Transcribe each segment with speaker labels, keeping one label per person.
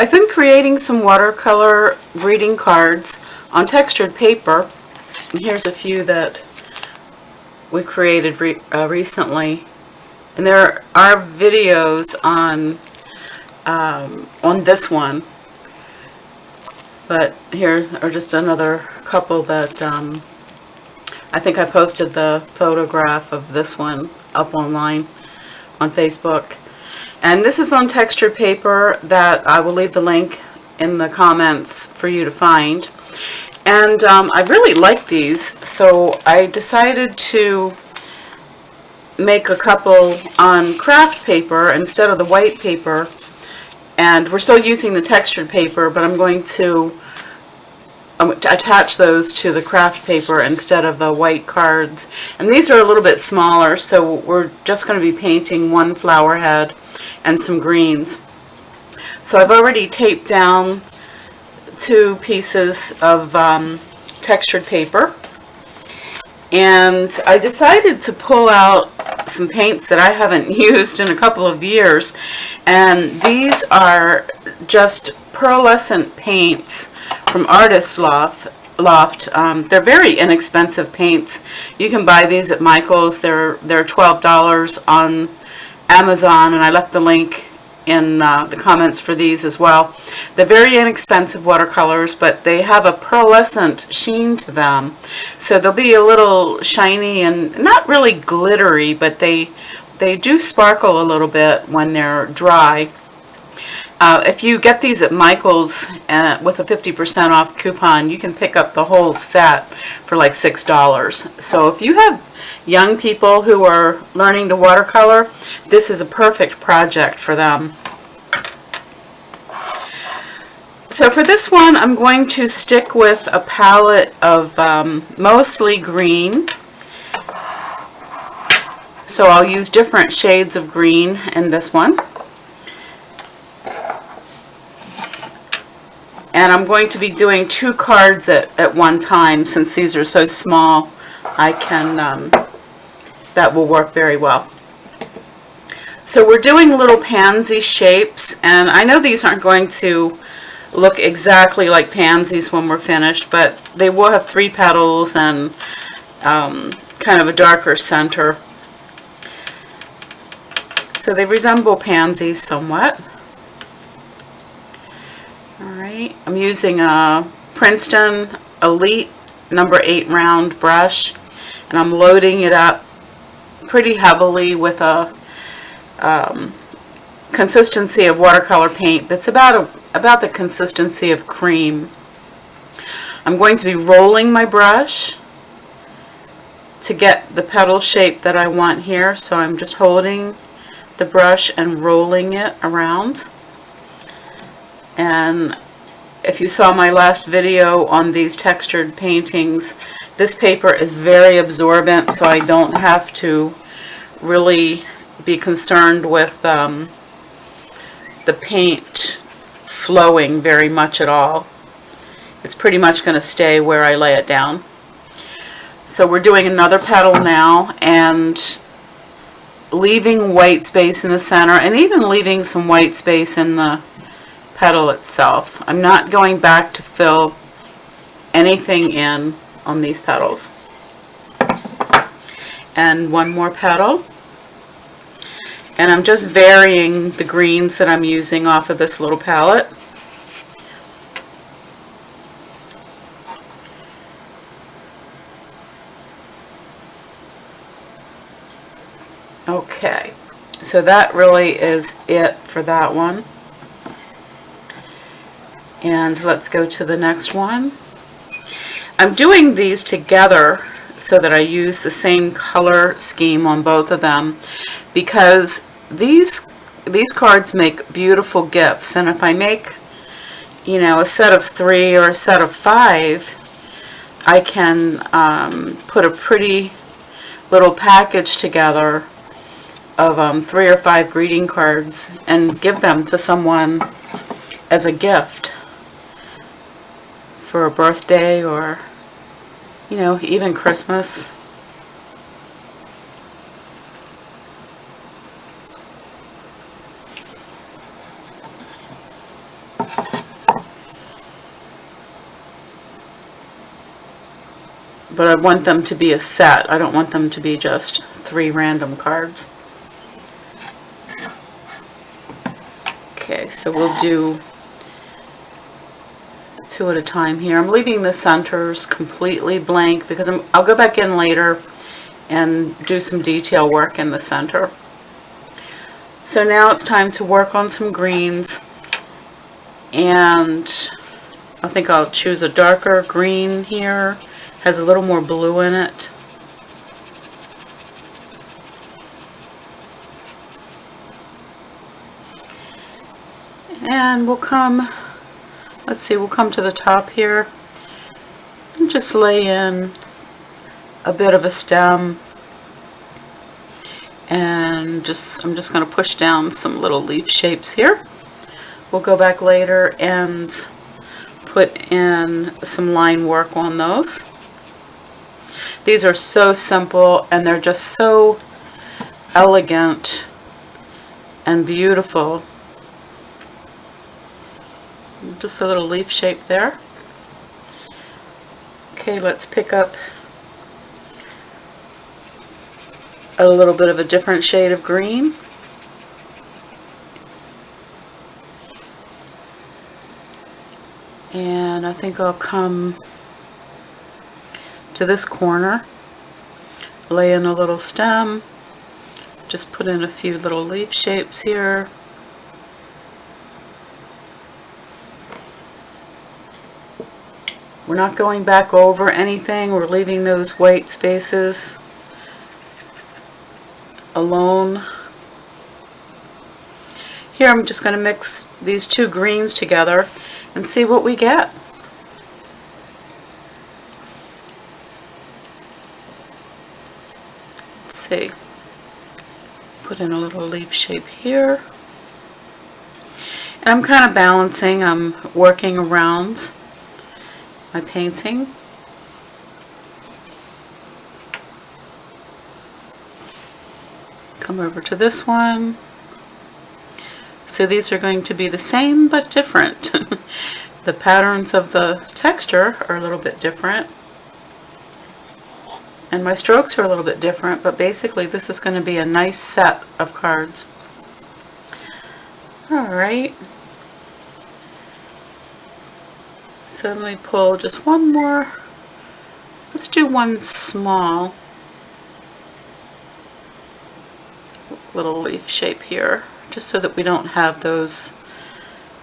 Speaker 1: I've been creating some watercolor greeting cards on textured paper. And here's a few that we created recently. And there are videos on this one. But here are just another couple that I think I posted the photograph of this one up online on Facebook. And this is on textured paper that I will leave the link in the comments for you to find. And I really like these, so I decided to make a couple on craft paper instead of the white paper. And we're still using the textured paper, but I'm going to attach those to the craft paper instead of the white cards. And these are a little bit smaller, so we're just going to be painting one flower head and some greens. So I've already taped down 2 pieces of textured paper, and I decided to pull out some paints that I haven't used in a couple of years, and these are just pearlescent paints from Artist Loft. They're very inexpensive paints. You can buy these at Michael's. They're $12 on Amazon, and I left the link in the comments for these as well. They're very inexpensive watercolors, but they have a pearlescent sheen to them, so they'll be a little shiny and not really glittery, but they do sparkle a little bit when they're dry. If you get these at Michael's with a 50% off coupon, you can pick up the whole set for like $6. So if you have young people who are learning to watercolor, this is a perfect project for them. So for this one, I'm going to stick with a palette of mostly green. So I'll use different shades of green in this one. And I'm going to be doing 2 cards at one time. Since these are so small, I can that will work very well. So we're doing little pansy shapes, and I know these aren't going to look exactly like pansies when we're finished, but they will have 3 petals and kind of a darker center. So they resemble pansies somewhat. Alright, I'm using a Princeton Elite number 8 round brush, and I'm loading it up pretty heavily with a consistency of watercolor paint that's about the consistency of cream. I'm going to be rolling my brush to get the petal shape that I want here, so I'm just holding the brush and rolling it around. And if you saw my last video on these textured paintings, this paper is very absorbent, so I don't have to really be concerned with the paint flowing very much at all. It's pretty much going to stay where I lay it down. So we're doing another petal now, and leaving white space in the center, and even leaving some white space in the petal itself. I'm not going back to fill anything in on these petals. And one more petal. And I'm just varying the greens that I'm using off of this little palette. Okay, so that really is it for that one. And let's go to the next one. I'm doing these together so that I use the same color scheme on both of them, because these cards make beautiful gifts, and if I make, you know, a set of 3 or a set of 5, I can put a pretty little package together of 3 or 5 greeting cards and give them to someone as a gift for a birthday, or, you know, even Christmas. but I want them to be a set. I don't want them to be just 3 random cards. Okay, so we'll do 2 at a time here. I'm leaving the centers completely blank because I'll go back in later and do some detail work in the center. So now it's time to work on some greens, and I think I'll choose a darker green here. Has a little more blue in it. And we'll come, let's see, we'll come to the top here and just lay in a bit of a stem, and I'm just going to push down some little leaf shapes here. We'll go back later and put in some line work on those. These are so simple and they're just so elegant and beautiful. Just a little leaf shape there. Okay, let's pick up a little bit of a different shade of green. And I think I'll come to this corner, lay in a little stem, just put in a few little leaf shapes here. We're not going back over anything, we're leaving those white spaces alone. Here I'm just going to mix these 2 greens together and see what we get. Let's see. Put in a little leaf shape here. And I'm kind of balancing, I'm working around my painting. Come over to this one. So these are going to be the same but different. The patterns of the texture are a little bit different, and my strokes are a little bit different, but basically this is going to be a nice set of cards. Alright, so let me pull just one more. Let's do one small little leaf shape here, just so that we don't have those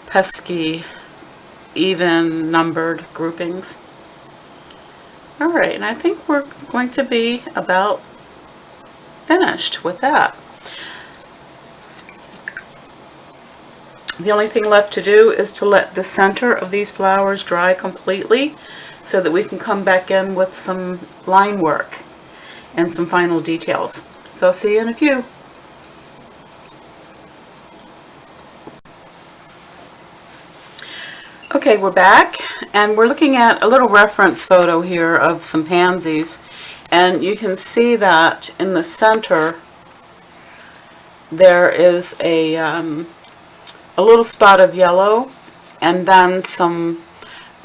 Speaker 1: pesky even numbered groupings. Alright, and I think we're going to be about finished with that. The only thing left to do is to let the center of these flowers dry completely so that we can come back in with some line work and some final details. So I'll see you in a few. Okay, we're back, and we're looking at a little reference photo here of some pansies, and you can see that in the center there is a little spot of yellow, and then some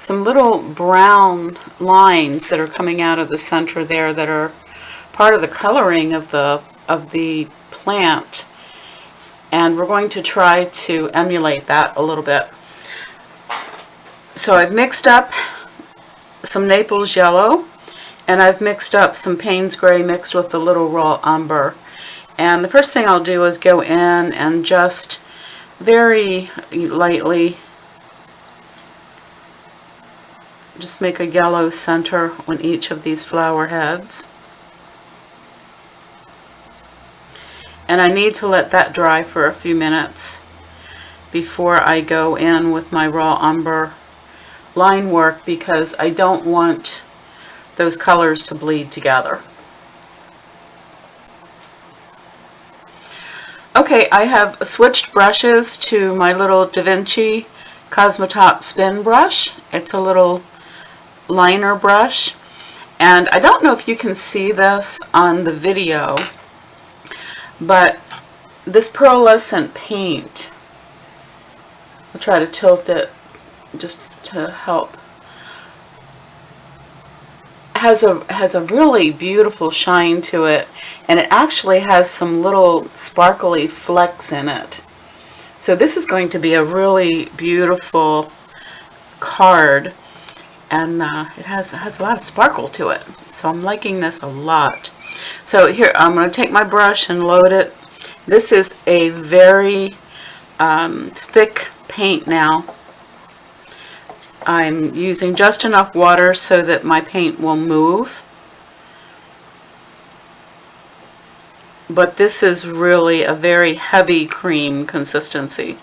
Speaker 1: little brown lines that are coming out of the center there that are part of the coloring of the plant, and we're going to try to emulate that a little bit. So I've mixed up some Naples yellow, and I've mixed up some Payne's gray mixed with a little raw umber. And the first thing I'll do is go in and just very lightly just make a yellow center on each of these flower heads. And I need to let that dry for a few minutes before I go in with my raw umber line work, because I don't want those colors to bleed together. Okay, I have switched brushes to my little Da Vinci Cosmotop spin brush. It's a little liner brush, and I don't know if you can see this on the video, but this pearlescent paint, I'll try to tilt it just to help, has a really beautiful shine to it, and it actually has some little sparkly flecks in it. So this is going to be a really beautiful card, and it has a lot of sparkle to it. So I'm liking this a lot. So here, I'm going to take my brush and load it. This is a very thick paint now. I'm using just enough water so that my paint will move. But this is really a very heavy cream consistency.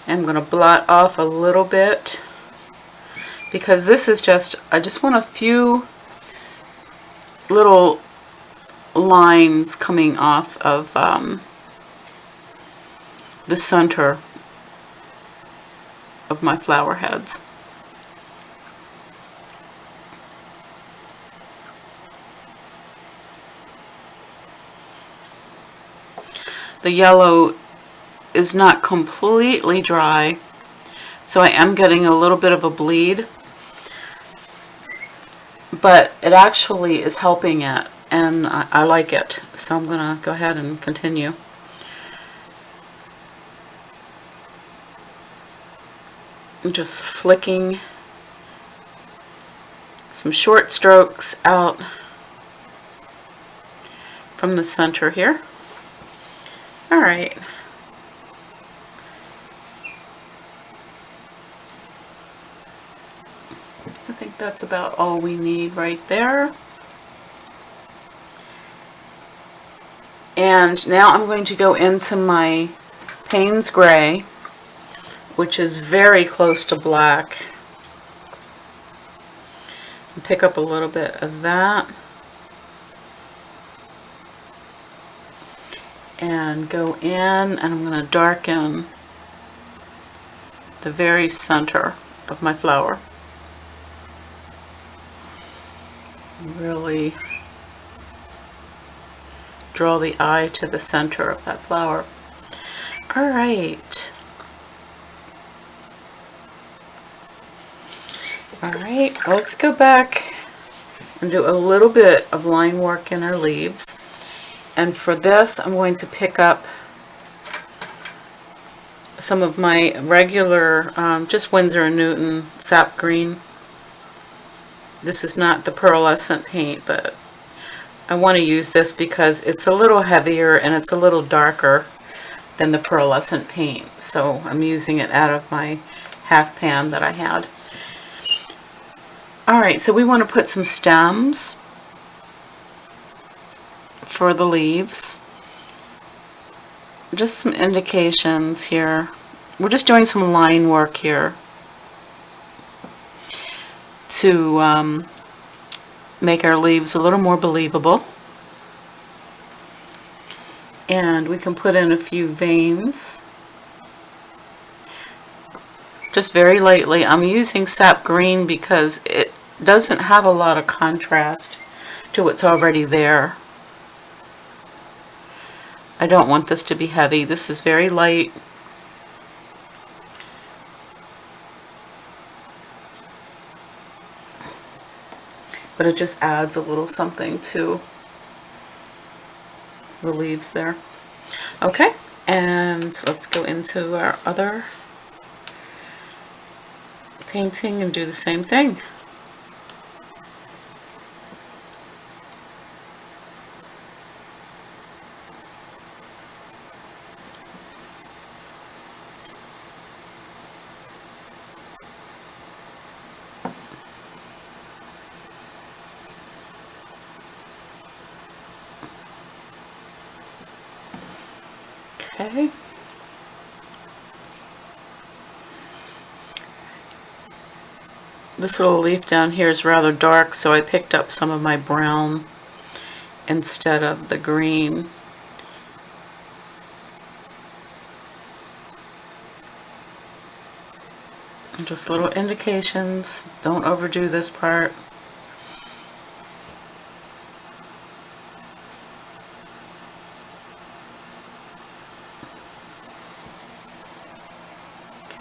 Speaker 1: I'm going to blot off a little bit because this is I just want a few little lines coming off of the center of my flower heads. The yellow is not completely dry, so I am getting a little bit of a bleed, but it actually is helping it, and I like it. So I'm going to go ahead and continue. I'm just flicking some short strokes out from the center here. All right. I think that's about all we need right there. And now I'm going to go into my Payne's Gray, which is very close to black, and pick up a little bit of that and go in, and I'm going to darken the very center of my flower. Really draw the eye to the center of that flower. All right. Alright, let's go back and do a little bit of line work in our leaves. And for this, I'm going to pick up some of my regular, just Winsor & Newton sap green. This is not the pearlescent paint, but I want to use this because it's a little heavier and it's a little darker than the pearlescent paint. So I'm using it out of my half pan that I had. Alright, so we want to put some stems for the leaves. Just some indications here. We're just doing some line work here to make our leaves a little more believable. And we can put in a few veins. Just very lightly. I'm using sap green because it doesn't have a lot of contrast to what's already there. I don't want this to be heavy. This is very light. But it just adds a little something to the leaves there. Okay, and let's go into our other painting and do the same thing. Okay. This little leaf down here is rather dark, so I picked up some of my brown instead of the green. And just little indications. Don't overdo this part.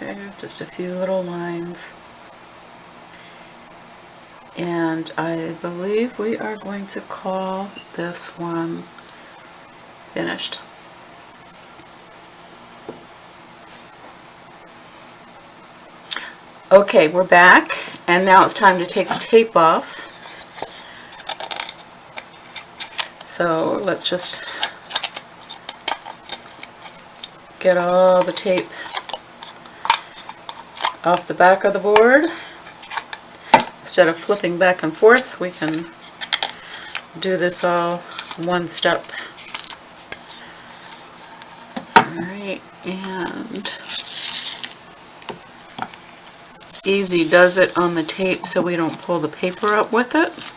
Speaker 1: Okay, just a few little lines. And I believe we are going to call this one finished. Okay, we're back, and now it's time to take the tape off. So let's just get all the tape off the back of the board. Instead of flipping back and forth, we can do this all one step. Alright, and easy does it on the tape so we don't pull the paper up with it.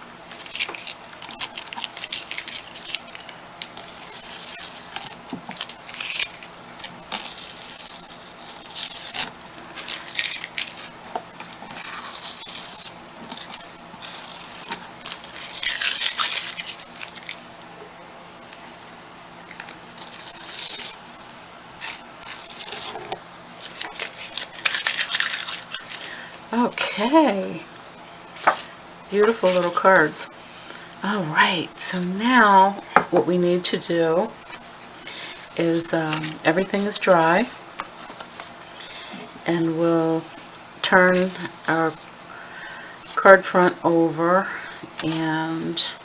Speaker 1: Okay, beautiful little cards. Alright, so now what we need to do is everything is dry, and we'll turn our card front over, and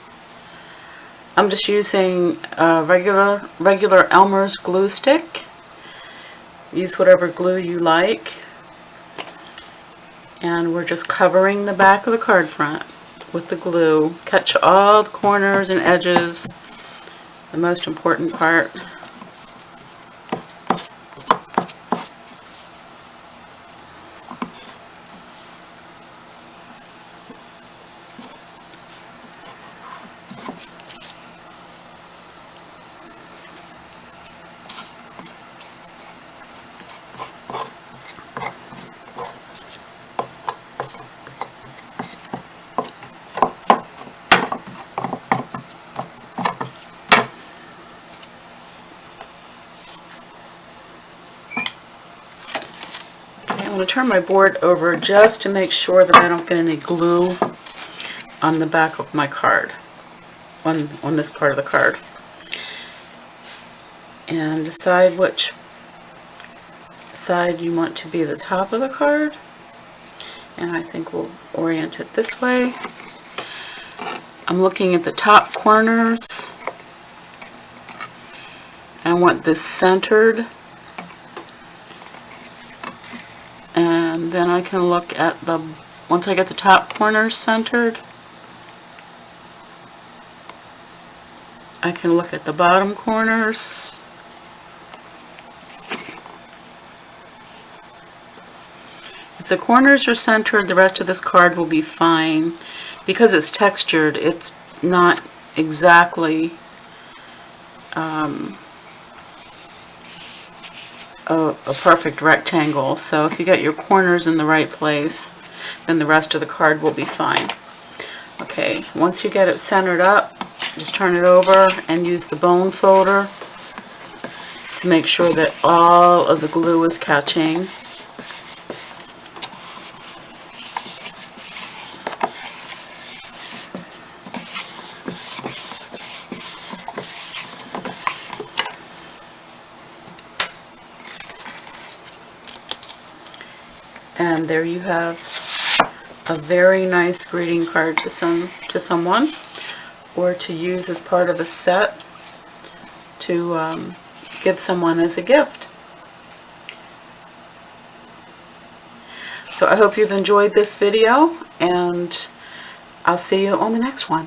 Speaker 1: I'm just using regular Elmer's glue stick. Use whatever glue you like. And we're just covering the back of the card front with the glue. Catch all the corners and edges, the most important part. I'm going to turn my board over just to make sure that I don't get any glue on the back of my card, on this part of the card. And decide which side you want to be the top of the card. And I think we'll orient it this way. I'm looking at the top corners. I want this centered. And then I can look at once I get the top corners centered, I can look at the bottom corners. If the corners are centered, the rest of this card will be fine. Because it's textured, it's not exactly a perfect rectangle, so if you get your corners in the right place, then the rest of the card will be fine. Okay, once you get it centered up, just turn it over and use the bone folder to make sure that all of the glue is catching. And there you have a very nice greeting card to someone, or to use as part of a set to give someone as a gift. So I hope you've enjoyed this video, and I'll see you on the next one.